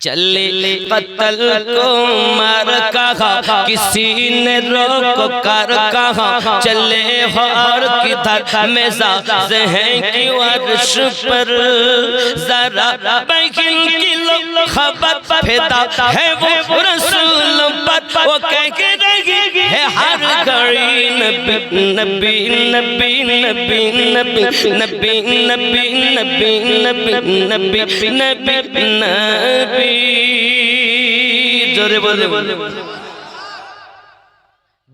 چلے قتل کو مر کہا کسی نے روک کر کہا چلے اور کدھر میزاز ہیں کی عرش پر ذرا بہن کی لو خبر پھیدا ہے وہ رسول پر وہ کہہ کے رہی ہے ہر گھڑی نبی نبی نبی نبی نبی نبی نبی نبی نبی نبی نبی جورے بولے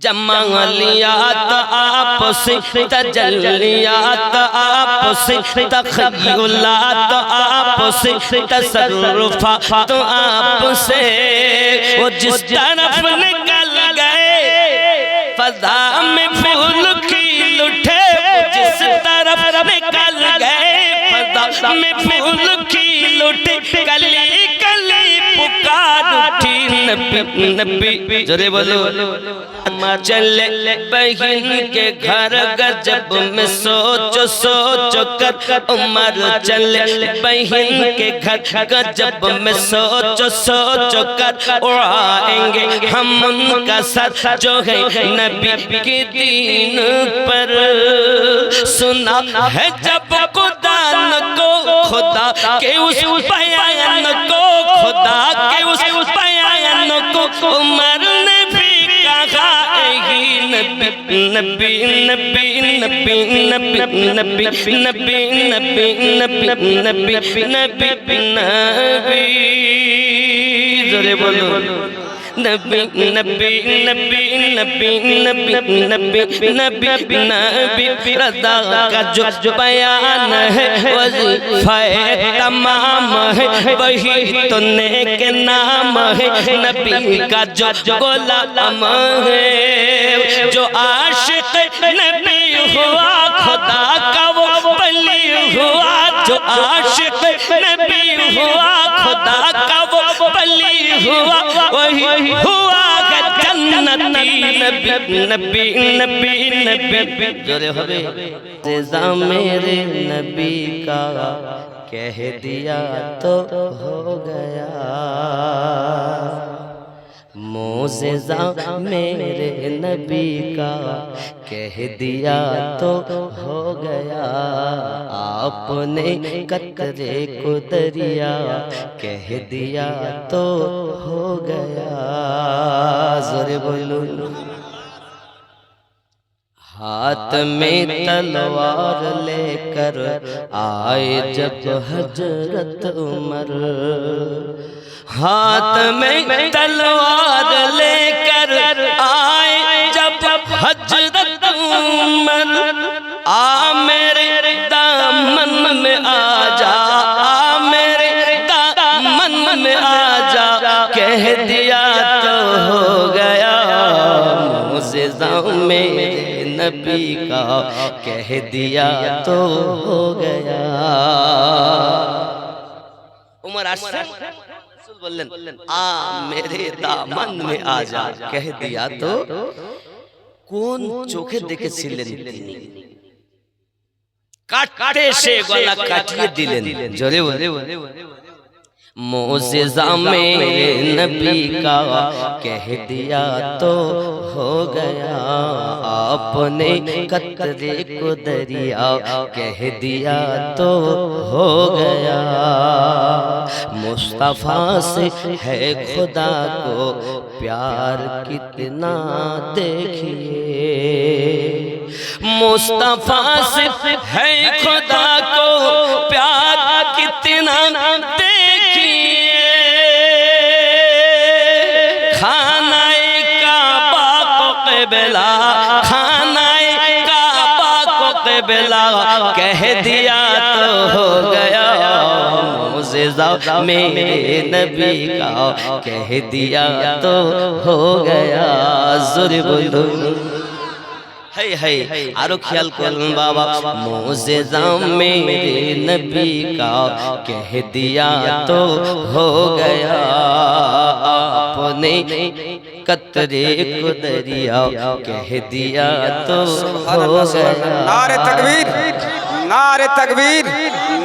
جمالیات آپ سے تجلیات آپ سے تخیلات آپ سے تصرفات آپ سے وہ جس طرف نکل گئے فضا میں پھول کھیل اٹھے جس طرف نکل گئے فضا میں پھول کھیل اٹھے کلی کلی پکار اٹھی نبی نبی جورے بولو چلے بہن کے گھر جب میں سوچ سوچ کر عمر چلے بہن کے گھر جب میں سوچ سوچ کر اڑائیں گے ہم ان کا سر جو ہے نبی کے دین پر سنا ہے جب خدا کو خدا کے اس بیان کو خدا کے اس بیان کو عمر نے بھی کہا نبی نبی نبی نبی نبی نبی نبی نبی نبی نبی نبی نبی ذرے بولو نبی نبی نبی نبی نبی نبی نبی نبی رضا کا جو بیان ہے وظیفہ تمام ہے وہی تو نیک نام ہے نبی کا جو غلام ہے جو عاشق نبی ہوا خدا کا وہ ولی ہوا جو عاشق نبی ہوا خدا کا وہ ولی ہوا وہی ہوا کہ جنتی نبی نبی نبی نبی جورے ہوئے رضا میرے نبی کا کہہ دیا تو ہو گیا معجزہ میرے نبی کا کہہ دیا تو ہو گیا آپ نے قطرے کو دریا کہہ دیا تو ہو گیا ذرے بولو ہاتھ میں تلوار لے کر آئے جب حضرت عمر ہاتھ میں تلوار لے کر آئے جب حضرت عمر آ میرے دامن میں آ جا آ میرے دامن میں آ جا کہہ دیا تو ہو گیا معجزہ میرے نبی کا کہہ دیا تو ہو گیا عمر بولن آ میرے دامن میں آ جا کہہ دیا تو کون چوکھے دیکھے سیلن دینی کاٹے سے گولا کاٹیے دلن جورے بولے معجزہ میرے نبی کا کہہ دیا تو ہو گیا آپ نے قطرے کو دریا کہہ دیا تو ہو گیا مصطفیٰ سے ہے خدا کو پیار کتنا دیکھیے مصطفیٰ سے ہے خدا کو پیار کتنا بلا کہہ دیا تو ہو گیا معجزہ میرے نبی کا کہہ دیا تو ہو گیا ذرے بولو ہے آرو خیال کرن بابا معجزہ میرے نبی کا کہہ دیا تو ہو گیا آپ نے قطرے کو دریا کہہ دیا تو ہو گیا نعرہ تکبیر نعرہ تکبیر